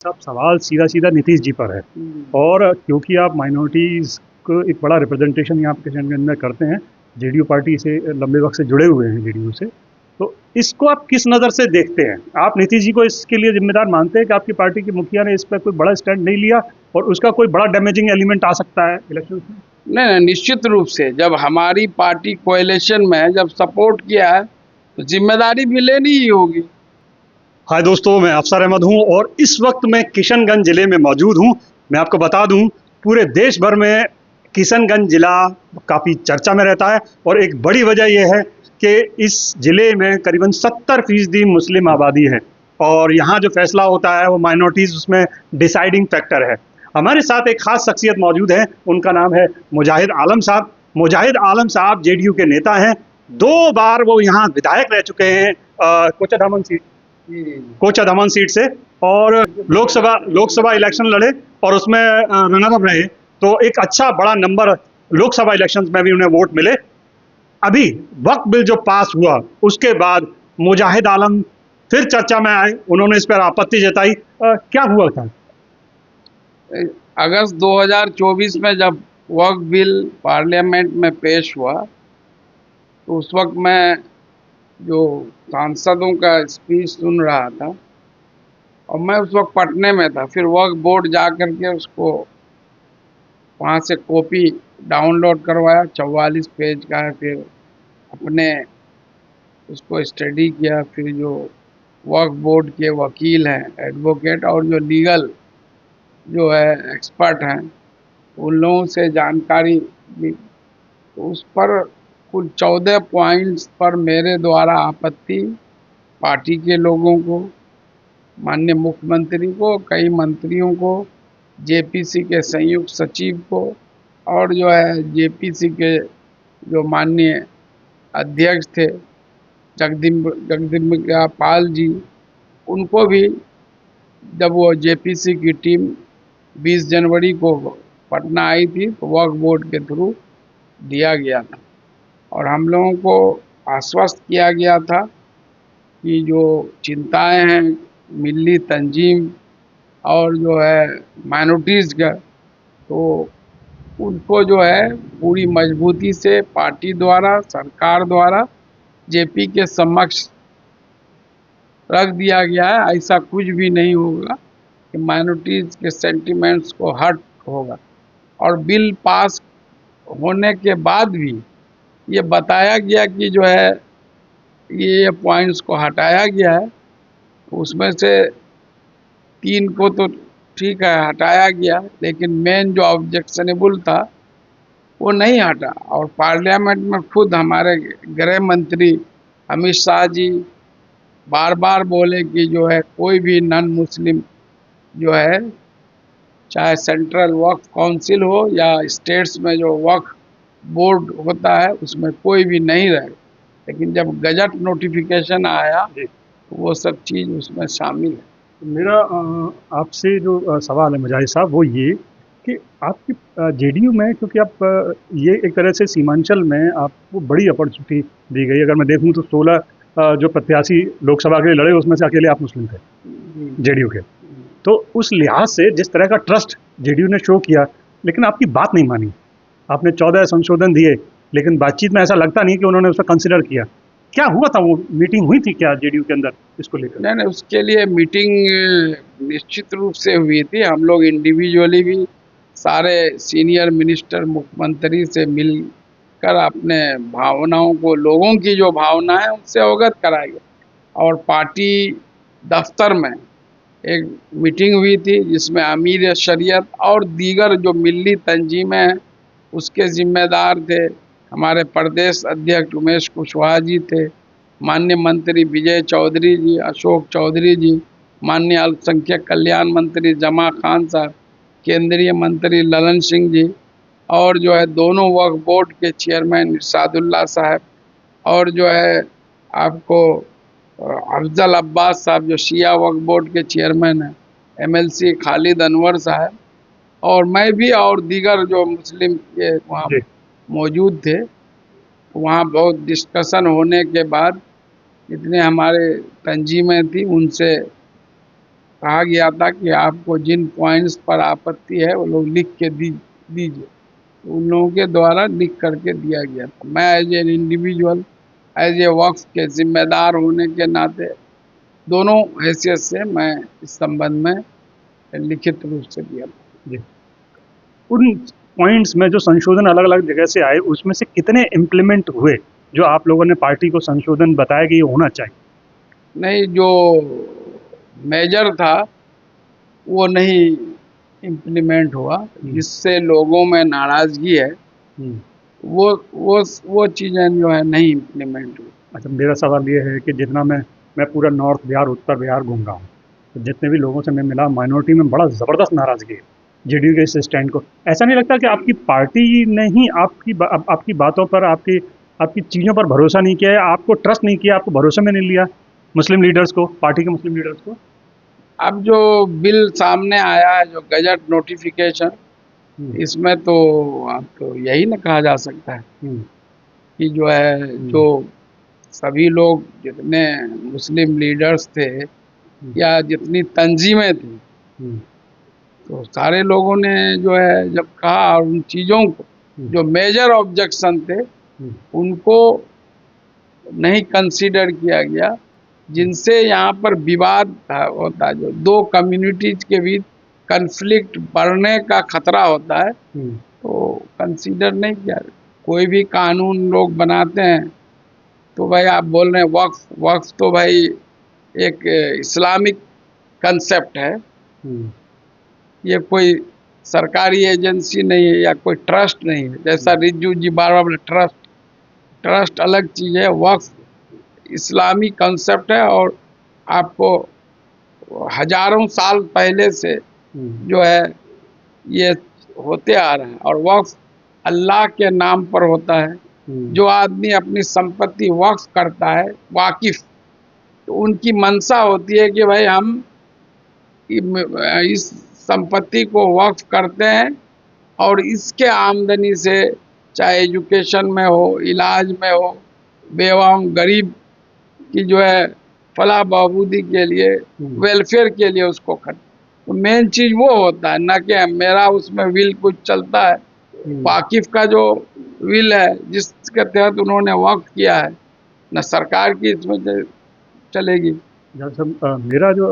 सब सवाल सीधा सीधा नीतीश जी पर है। और क्योंकि आप माइनॉरिटीज़ को एक बड़ा रिप्रेजेंटेशन यहाँ पे किशन के अंदर करते हैं, जेडीयू पार्टी से लंबे वक्त से जुड़े हुए हैं जेडीयू से, तो इसको आप किस नज़र से देखते हैं? आप नीतीश जी को इसके लिए जिम्मेदार मानते हैं कि आपकी पार्टी के मुखिया ने इस पर कोई बड़ा स्टैंड नहीं लिया और उसका कोई बड़ा डैमेजिंग एलिमेंट आ सकता है इलेक्शन में? नहीं नहीं, निश्चित रूप से जब हमारी पार्टी कोएलिशन में है, जब सपोर्ट किया है तो जिम्मेदारी भी लेनी ही होगी। हाय दोस्तों, मैं अफसर अहमद हूं और इस वक्त मैं किशनगंज जिले में मौजूद हूं। मैं आपको बता दूं, पूरे देश भर में किशनगंज जिला काफ़ी चर्चा में रहता है और एक बड़ी वजह यह है कि इस जिले में करीबन 70% मुस्लिम आबादी है और यहाँ जो फैसला होता है वो माइनॉरिटीज़ उसमें डिसाइडिंग फैक्टर है। हमारे साथ एक ख़ास शख्सियत मौजूद है, उनका नाम है मुजाहिद आलम साहब। मुजाहिद आलम साहब जेडीयू के नेता हैं, 2 बार वो यहाँ विधायक रह चुके हैं कोचाधामन सीट कोचाधामन सीट से, और लोकसभा इलेक्शन लड़े और उसमें रनर अप रहे। तो एक अच्छा बड़ा नंबर लोकसभा इलेक्शंस में भी उन्हें वोट मिले। अभी वक्फ बिल जो पास हुआ उसके बाद मुजाहिद आलम फिर चर्चा में आए, उन्होंने इस पर आपत्ति जताई। क्या हुआ था? अगस्त 2024 में जब वक्फ बिल पार्लियामेंट में पेश हुआ तो उस वक्त मैं जो सांसदों का स्पीच सुन रहा था और मैं उस वक्त पटने में था। फिर वक्फ बोर्ड जा कर के उसको वहाँ से कॉपी डाउनलोड करवाया, 44 पेज का है। फिर अपने उसको स्टडी किया। फिर जो वक्फ बोर्ड के वकील हैं, एडवोकेट, और जो लीगल जो है एक्सपर्ट हैं, उन लोगों से जानकारी ली। तो उस पर कुल 14 पॉइंट्स पर मेरे द्वारा आपत्ति पार्टी के लोगों को, माननीय मुख्यमंत्री को, कई मंत्रियों को, जेपीसी के संयुक्त सचिव को, और जो है जेपीसी के जो माननीय अध्यक्ष थे जगदम्बिका पाल जी, उनको भी जब वो जेपीसी की टीम 20 जनवरी को पटना आई थी तो वक्फ बोर्ड के थ्रू दिया गया था और हम लोगों को आश्वस्त किया गया था कि जो चिंताएं हैं मिल्ली तंजीम और जो है माइनॉरिटीज़ का, तो उनको जो है पूरी मजबूती से पार्टी द्वारा, सरकार द्वारा जेपी के समक्ष रख दिया गया है। ऐसा कुछ भी नहीं होगा कि माइनॉरिटीज़ के सेंटिमेंट्स को हर्ट होगा। और बिल पास होने के बाद भी ये बताया गया कि जो है ये पॉइंट्स को हटाया गया है। उसमें से 3 को तो ठीक है हटाया गया, लेकिन मेन जो ऑब्जेक्शनेबल था वो नहीं हटा। और पार्लियामेंट में खुद हमारे गृह मंत्री अमित शाह जी बार बार बोले कि जो है कोई भी नॉन मुस्लिम जो है, चाहे सेंट्रल वक्फ काउंसिल हो या स्टेट्स में जो वक्फ बोर्ड होता है, उसमें कोई भी नहीं रहे। लेकिन जब गजट नोटिफिकेशन आया तो वो सब चीज़ उसमें शामिल है। मेरा आपसे जो सवाल है मुजाहिद साहब, वो ये कि आपकी जेडीयू में, क्योंकि आप ये एक तरह से सीमांचल में आपको बड़ी अपॉर्चुनिटी दी गई। अगर मैं देखूं तो 16 जो प्रत्याशी लोकसभा के लिए लड़े उसमें से अकेले आप मुस्लिम थे जेडीयू के। तो उस लिहाज से जिस तरह का ट्रस्ट जेडीयू ने शो किया, लेकिन आपकी बात नहीं मानी। आपने 14 संशोधन दिए, लेकिन बातचीत में ऐसा लगता नहीं कि उन्होंने उसका कंसिडर किया। क्या हुआ था? वो मीटिंग हुई थी क्या जेडीयू के अंदर इसको लेकर? नहीं, उसके लिए मीटिंग निश्चित रूप से हुई थी। हम लोग इंडिविजुअली भी सारे सीनियर मिनिस्टर मुख्यमंत्री से मिलकर अपने भावनाओं को, लोगों की जो भावना है उनसे अवगत कराया। और पार्टी दफ्तर में एक मीटिंग हुई थी जिसमें अमीर शरीयत और दीगर जो मिली तंजीमें हैं उसके जिम्मेदार थे। हमारे प्रदेश अध्यक्ष उमेश कुशवाहा जी थे, माननीय मंत्री विजय चौधरी जी, अशोक चौधरी जी, माननीय अल्पसंख्यक कल्याण मंत्री जमा खान साहब, केंद्रीय मंत्री ललन सिंह जी, और जो है दोनों वक्फ बोर्ड के चेयरमैन इरशादुल्लाह साहब, और जो है आपको अफजल अब्बास साहब जो शिया वक्फ बोर्ड के चेयरमैन हैं, एमएलसी खालिद अनवर साहब, और मैं भी, और दीगर जो मुस्लिम के वहाँ मौजूद थे। वहाँ बहुत डिस्कशन होने के बाद जितने हमारे तंजीमें थी उनसे कहा गया था कि आपको जिन पॉइंट्स पर आपत्ति है वो लोग लिख के दीजिए। तो उन लोगों के द्वारा लिख करके दिया गया था। मैं as an individual, as a Waqf के जिम्मेदार होने के नाते दोनों हैसियत से मैं इस संबंध में लिखित रूप से दिया था। जी। उन पॉइंट्स में जो संशोधन अलग अलग जगह से आए, उसमें से कितने इम्प्लीमेंट हुए जो आप लोगों ने पार्टी को संशोधन बताया कि ये होना चाहिए? नहीं, जो मेजर था वो नहीं इम्प्लीमेंट हुआ। जिससे लोगों में नाराजगी है वो चीज़ें जो है नहीं इम्प्लीमेंट हुई। अच्छा, मेरा सवाल ये है कि जितना मैं पूरा नॉर्थ बिहार, उत्तर बिहार घूमा हूँ, तो जितने भी लोगों से मैं मिला, माइनॉरिटी में बड़ा ज़बरदस्त नाराज़गी है जेडीयू के इस स्टैंड को। ऐसा नहीं लगता कि आपकी पार्टी ने ही आपकी बातों पर, आपकी आपकी चीज़ों पर भरोसा नहीं किया है, आपको ट्रस्ट नहीं किया, आपको भरोसे में नहीं लिया मुस्लिम लीडर्स को, पार्टी के मुस्लिम लीडर्स को? अब जो बिल सामने आया है, जो गजट नोटिफिकेशन, इसमें तो अब तो यही ना कहा जा सकता है कि जो है, जो सभी लोग जितने मुस्लिम लीडर्स थे या जितनी तंजीमें थी, तो सारे लोगों ने जो है जब कहा, और उन चीज़ों को जो मेजर ऑब्जेक्शन थे उनको नहीं कंसीडर किया गया, जिनसे यहाँ पर विवाद होता है, जो दो कम्युनिटीज के बीच कन्फ्लिक्ट बढ़ने का खतरा होता है, तो कंसीडर नहीं किया। कोई भी कानून लोग बनाते हैं तो भाई, आप बोल रहे हैं वक्फ तो भाई एक इस्लामिक कंसेप्ट है। ये कोई सरकारी एजेंसी नहीं है या कोई ट्रस्ट नहीं है। जैसा रिज्जू जी बार बार बोले, ट्रस्ट अलग चीज़ है, वक्फ इस्लामी कंसेप्ट है। और आपको हजारों साल पहले से जो है ये होते आ रहा है, और वक्फ अल्लाह के नाम पर होता है। जो आदमी अपनी संपत्ति वक्फ करता है, वाकिफ, तो उनकी मंशा होती है कि भाई हम इस संपत्ति को वक्फ करते हैं और इसके आमदनी से, चाहे एजुकेशन में हो, इलाज में हो, बेवाओं गरीब की जो है फलाह बहबूदी के लिए, वेलफेयर के लिए उसको कर। तो मेन चीज़ वो होता है, ना कि मेरा उसमें विल कुछ चलता है। वाकिफ का जो विल है, जिसके तहत उन्होंने वक्फ किया है, न सरकार की इसमें चलेगी। मेरा जो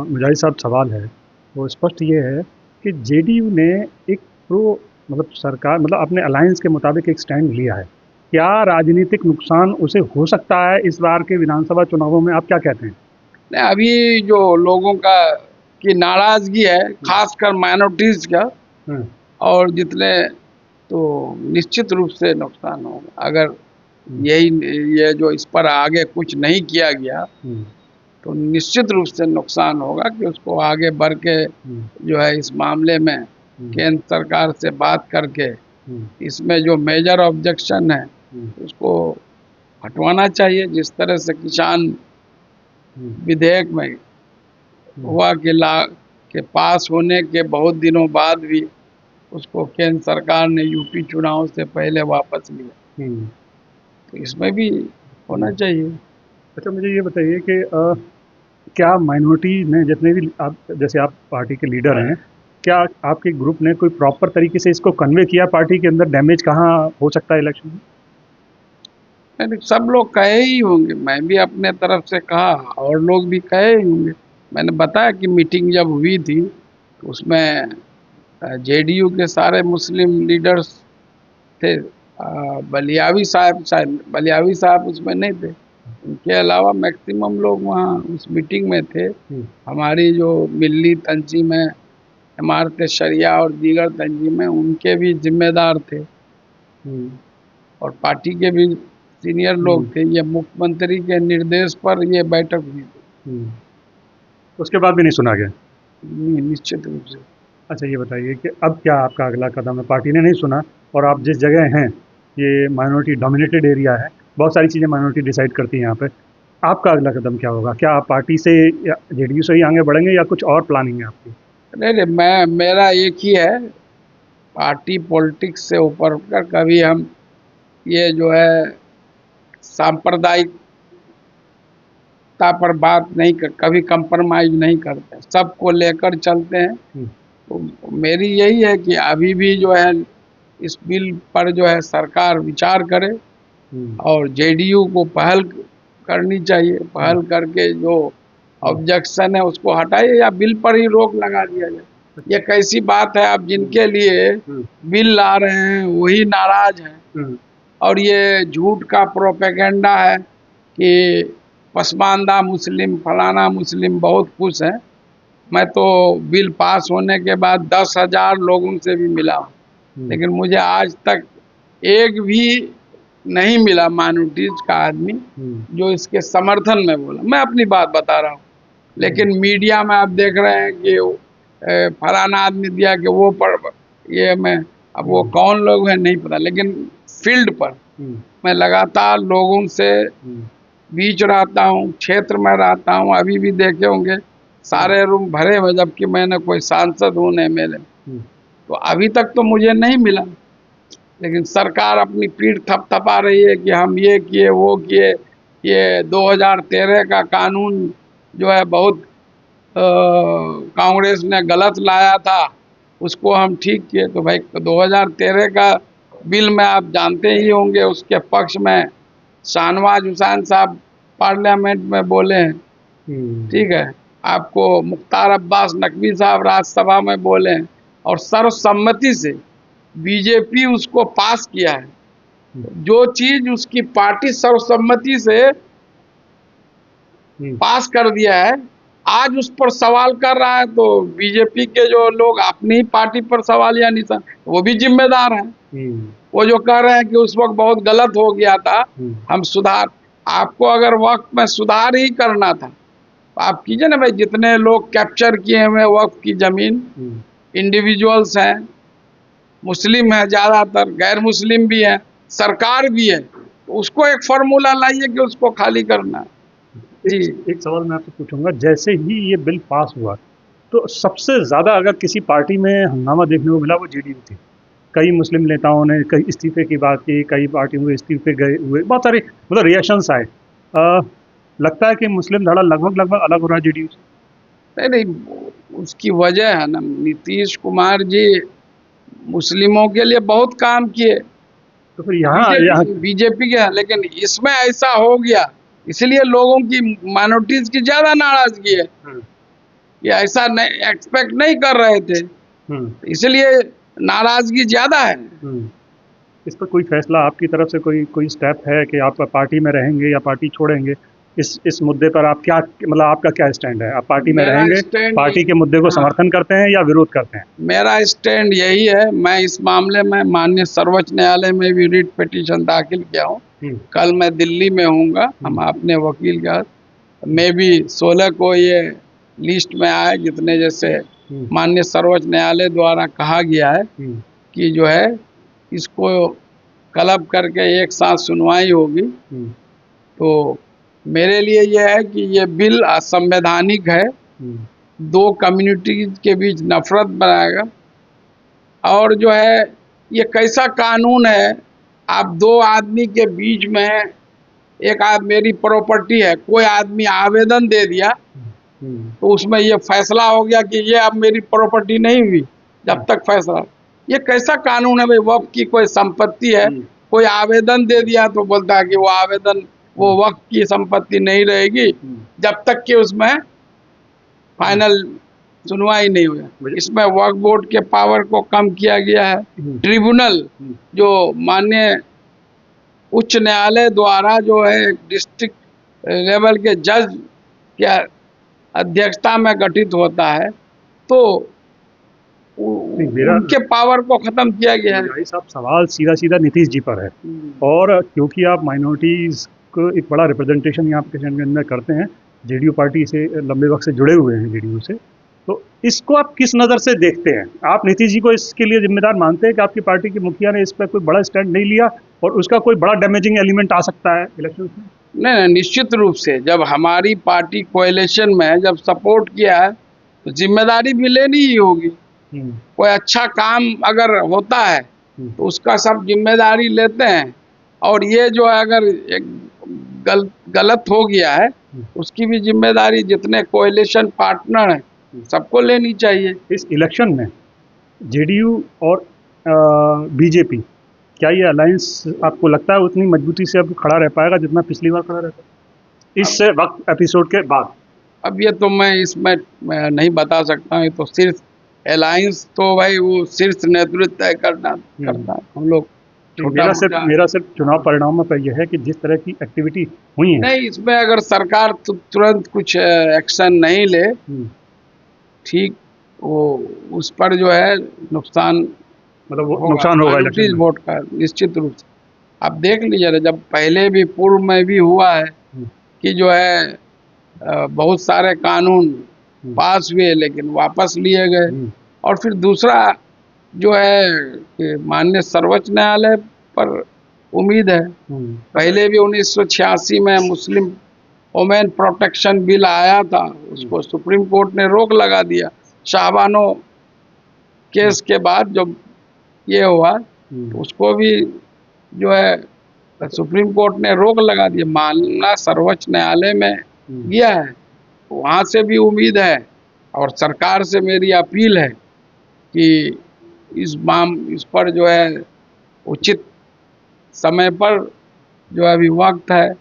मुजाहिद साहब सवाल है वो स्पष्ट ये है कि जेडीयू ने एक मतलब सरकार, मतलब अपने अलायंस के मुताबिक एक स्टैंड लिया है। क्या राजनीतिक नुकसान उसे हो सकता है इस बार के विधानसभा चुनावों में? आप क्या कहते हैं? नहीं, अभी जो लोगों का की नाराजगी है, खासकर माइनॉरिटीज का, और जितने, तो निश्चित रूप से नुकसान होगा। अगर ये जो इस पर आगे कुछ नहीं किया गया तो निश्चित रूप से नुकसान होगा, कि उसको आगे बढ़ के जो है इस मामले में केंद्र सरकार से बात करके इसमें जो मेजर ऑब्जेक्शन है उसको हटवाना चाहिए। जिस तरह से किसान विधेयक में हुआ के पास होने के बहुत दिनों बाद भी उसको केंद्र सरकार ने यूपी चुनाव से पहले वापस लिया, तो इसमें भी होना चाहिए। अच्छा, मुझे ये बताइए कि क्या माइनॉरिटी ने, जितने भी आप, जैसे आप पार्टी के लीडर हैं, क्या आपके ग्रुप ने कोई प्रॉपर तरीके से इसको कन्वे किया पार्टी के अंदर, डैमेज कहाँ हो सकता है इलेक्शन में? नहीं, सब लोग कहे ही होंगे, मैं भी अपने तरफ से कहा और लोग भी कहे ही होंगे। मैंने बताया कि मीटिंग जब हुई थी तो उसमें जेडीयू के सारे मुस्लिम लीडर्स थे। बलियावी साहब, शायद बलियावी साहब उसमें नहीं थे, उनके अलावा मैक्सिमम लोग वहाँ उस मीटिंग में थे। हमारी जो मिल्ली तंजीमें, इमारत शरिया और दीगर तंजीमें, उनके भी जिम्मेदार थे, और पार्टी के भी सीनियर लोग थे। ये मुख्यमंत्री के निर्देश पर ये बैठक हुई थी। उसके बाद भी नहीं सुना गया? निश्चित रूप से। अच्छा, ये बताइए कि अब क्या आपका अगला कदम है? पार्टी ने नहीं सुना, और आप जिस जगह हैं, ये माइनॉरिटी डोमिनेटेड एरिया है, बहुत सारी चीज़ें माइनॉरिटी डिसाइड करती हैं यहाँ पे। आपका अगला कदम क्या होगा? क्या आप पार्टी से या जेडीयू से ही आगे बढ़ेंगे, या कुछ और प्लानिंग है आपकी? नहीं, मेरा एक ही है, पार्टी पॉलिटिक्स से ऊपर उठकर कभी हम ये जो है सांप्रदायिक सत्ता पर बात नहीं कर, कभी कंप्रोमाइज नहीं करते, सबको लेकर चलते हैं। तो मेरी यही है कि अभी भी जो है इस बिल पर जो है सरकार विचार करे और जेडीयू को पहल करनी चाहिए, पहल करके जो ऑब्जेक्शन है उसको हटाइए या बिल पर ही रोक लगा दिया जाए। ये कैसी बात है, आप जिनके लिए बिल ला रहे हैं वही नाराज हैं और ये झूठ का प्रोपेगेंडा है कि पसमानदा मुस्लिम फलाना मुस्लिम बहुत खुश हैं। मैं तो बिल पास होने के बाद 10,000 लोगों से भी मिला हूँ, लेकिन मुझे आज तक एक भी नहीं मिला माइनॉरिटीज का आदमी जो इसके समर्थन में बोला। मैं अपनी बात बता रहा हूँ, लेकिन मीडिया में आप देख रहे हैं कि फलाना आदमी दिया कि वो पर ये मैं, अब वो कौन लोग हैं नहीं पता, लेकिन फील्ड पर मैं लगातार लोगों से बीच रहता हूँ, क्षेत्र में रहता हूँ। अभी भी देखे होंगे सारे रूम भरे हुए, जबकि मैंने कोई सांसद हूँ नहीं मिले। तो अभी तक तो मुझे नहीं मिला, लेकिन सरकार अपनी पीठ थपथपा रही है कि हम ये किए वो किए। ये 2013 का कानून जो है बहुत कांग्रेस ने गलत लाया था, उसको हम ठीक किए। तो भाई 2013 का बिल में आप जानते ही होंगे, उसके पक्ष में शाहनवाज हुसैन साहब पार्लियामेंट में बोले हैं, ठीक है। आपको मुख्तार अब्बास नकवी साहब राज्यसभा में बोले हैं और सर्वसम्मति से बीजेपी उसको पास किया है। जो चीज उसकी पार्टी सर्वसम्मति से पास कर दिया है, आज उस पर सवाल कर रहा है, तो बीजेपी के जो लोग अपनी ही पार्टी पर सवाल या निशान, वो भी जिम्मेदार हैं। वो जो कह रहे हैं कि उस वक्त बहुत गलत हो गया था, हम सुधार, आपको अगर वक्त में सुधार ही करना था आप कीजिए ना भाई। जितने लोग कैप्चर किए हुए वक्त की जमीन, इंडिविजुअल्स हैं, मुस्लिम है ज़्यादातर, गैर मुस्लिम भी है, सरकार भी है, तो उसको एक फार्मूला लाइए कि उसको खाली करना है। जी, एक सवाल मैं आपसे पूछूंगा, जैसे ही ये बिल पास हुआ तो सबसे ज़्यादा अगर किसी पार्टी में हंगामा देखने को मिला वो जेडीयू थी। कई मुस्लिम नेताओं ने कई इस्तीफे की बात की, कई पार्टियों के इस्तीफे गए हुए, बहुत सारे मतलब रिएक्शंस आए। लगता है कि मुस्लिम धड़ा लगभग अलग हो रहा है जेडीयू से। नहीं, उसकी वजह है ना, नीतीश कुमार जी मुस्लिमों के लिए बहुत काम किए, तो फिर यहाँ बीजेपी के, लेकिन इसमें ऐसा हो गया, इसलिए लोगों की माइनॉरिटीज की ज्यादा नाराजगी है। ये ऐसा नहीं एक्सपेक्ट नहीं कर रहे थे, इसलिए नाराजगी ज्यादा है। इस पर कोई फैसला आपकी तरफ से, कोई स्टेप है कि आप पार्टी में रहेंगे या पार्टी छोड़ेंगे? इस मुद्दे पर आप क्या, मतलब आपका क्या स्टैंड है? आप पार्टी में रहेंगे, पार्टी के मुद्दे को समर्थन करते हैं या विरोध करते हैं? मेरा स्टैंड यही है। मैं इस मामले में माननीय सर्वोच्च न्यायालय में भी रिट पिटीशन दाखिल किया हूँ। कल मैं दिल्ली में हूँगा, हम अपने वकील का, मैं भी 16 को ये लिस्ट में आए, जितने जैसे माननीय सर्वोच्च न्यायालय द्वारा कहा गया है कि जो है इसको क्लब करके एक साथ सुनवाई होगी। तो मेरे लिए यह है कि ये बिल असंवैधानिक है, दो कम्युनिटीज के बीच नफरत बनाएगा, और जो है ये कैसा कानून है, आप दो आदमी के बीच में, एक आदमी, मेरी प्रॉपर्टी है, कोई आदमी आवेदन दे दिया तो उसमें ये फैसला हो गया कि ये अब मेरी प्रॉपर्टी नहीं हुई जब तक फैसला। ये कैसा कानून है भाई? वक्त की कोई संपत्ति है, कोई आवेदन दे दिया तो बोलता है कि वो आवेदन, वो वक्त की संपत्ति नहीं रहेगी जब तक कि उसमें फाइनल सुनवाई नहीं हुई। इसमें वक्फ बोर्ड के पावर को कम किया गया है। ट्रिब्यूनल जो माननीय उच्च न्यायालय द्वारा जो है डिस्ट्रिक्ट लेवल के जज के अध्यक्षता में गठित होता है, तो उनके पावर को खत्म किया गया है। भाई साहब, सवाल सीधा नीतीश जी पर है, और क्योंकि आप माइनॉरिटीज को एक बड़ा रिप्रेजेंटेशन यहाँ पे किशनगंज में करते हैं, जेडीयू पार्टी से लंबे वक्त से जुड़े हुए हैं जेडीयू से, तो इसको आप किस नज़र से देखते हैं? आप नीतीश जी को इसके लिए जिम्मेदार मानते हैं कि आपकी पार्टी के मुखिया ने इस पर कोई बड़ा स्टैंड नहीं लिया और उसका कोई बड़ा डैमेजिंग एलिमेंट आ सकता है इलेक्शन में? नहीं, निश्चित रूप से जब हमारी पार्टी कोएलिशन में जब सपोर्ट किया है तो जिम्मेदारी भी लेनी ही होगी। कोई अच्छा काम अगर होता है तो उसका सब जिम्मेदारी लेते हैं, और ये जो है अगर एक गलत हो गया है उसकी भी जिम्मेदारी जितने कोएलिशन पार्टनर हैं सबको लेनी चाहिए। इस इलेक्शन में जेडीयू और बीजेपी, क्या ये अलायंस आपको लगता है उतनी मजबूती से अब खड़ा रह पाएगा जितना पिछली बार खड़ा रहता इस वक्त एपिसोड के बाद? अब ये तो मैं इसमें मैं नहीं बता सकता हूँ, ये तो सिर्फ अलायंस तो भाई वो शीर्ष नेतृत्व तय करता है, हम लोग तो मेरा सिर्फ चुनाव परिणामों पर यह है कि जिस तरह की एक्टिविटी हुई है, नहीं इसमें अगर सरकार तुरंत कुछ एक्शन नहीं ले, ठीक, वो उस पर जो है नुकसान, मतलब वो नुकसान होगा इलेक्शन वोट का निश्चित रूप से। आप देख लीजिए, जब पहले भी पूर्व में भी हुआ है कि जो है बहुत सारे कानून पास हुए लेकिन वापस लिए गए, और फिर दूसरा जो है कि माननीय सर्वोच्च न्यायालय पर उम्मीद है। पहले भी 1986 में मुस्लिम वोमेन प्रोटेक्शन बिल आया था, उसको सुप्रीम कोर्ट ने रोक लगा दिया। शाहबानो केस के बाद जब ये हुआ तो उसको भी जो है सुप्रीम कोर्ट ने रोक लगा दिया, मानना सर्वोच्च न्यायालय में गया है, वहाँ से भी उम्मीद है। और सरकार से मेरी अपील है कि इस पर जो है उचित समय पर जो है अभी वक्त है,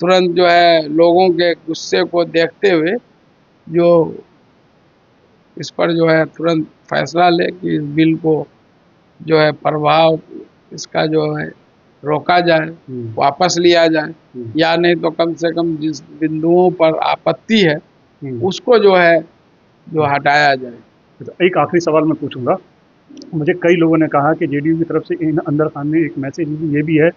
तुरंत जो है लोगों के गुस्से को देखते हुए जो इस पर जो है तुरंत फैसला ले कि इस बिल को जो है प्रभाव इसका जो है रोका जाए, वापस लिया जाए, या नहीं तो कम से कम जिस बिंदुओं पर आपत्ति है उसको जो है जो हटाया जाए। एक आखिरी सवाल मैं पूछूंगा, मुझे कई लोगों ने कहा कि जेडीयू की तरफ से इन अंदर खान ने एक मैसेज ये भी है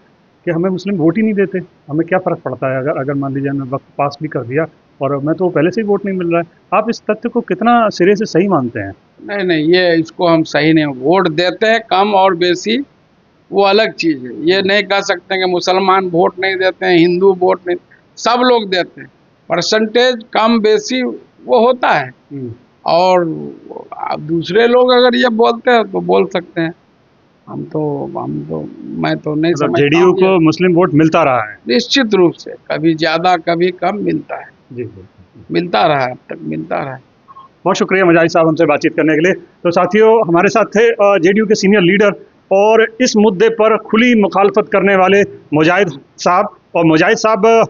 कि हमें मुस्लिम वोट ही नहीं देते, हमें क्या फ़र्क पड़ता है अगर मान लीजिए हमें वक्त पास भी कर दिया और मैं तो पहले से ही वोट नहीं मिल रहा है। आप इस तथ्य को कितना सिरे से सही मानते हैं? नहीं, ये इसको हम सही नहीं, वोट देते हैं कम और बेसी वो अलग चीज़ है। ये नहीं कह सकते कि मुसलमान वोट नहीं देते हैं, हिंदू वोट नहीं, सब लोग देते हैं, परसेंटेज कम बेसी वो होता है। और दूसरे लोग अगर ये बोलते हैं तो बोल सकते हैं, हम तो मैं तो नहीं समझता। जेडीयू को मुस्लिम वोट मिलता रहा है निश्चित रूप से, कभी ज़्यादा कभी कम मिलता है। जी, मिलता रहा, अब तक मिलता रहा। बहुत शुक्रिया मजाहिद साहब हमसे बातचीत करने के लिए। तो साथियों, हमारे साथ थे जेडीयू के सीनियर लीडर और इस मुद्दे पर खुली मुखालफत करने वाले मुजाहिद साहब। और मुजाहिद साहब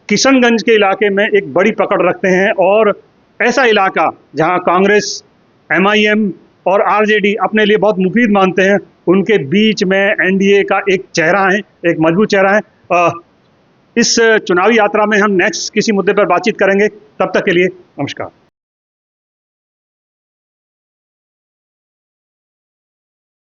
किशनगंज के इलाके में एक बड़ी पकड़ रखते हैं और ऐसा इलाका जहां कांग्रेस, एमआईएम और आरजेडी अपने लिए बहुत मुफीद मानते हैं, उनके बीच में एनडीए का एक चेहरा है, एक मजबूत चेहरा है। इस चुनावी यात्रा में हम नेक्स्ट किसी मुद्दे पर बातचीत करेंगे, तब तक के लिए नमस्कार।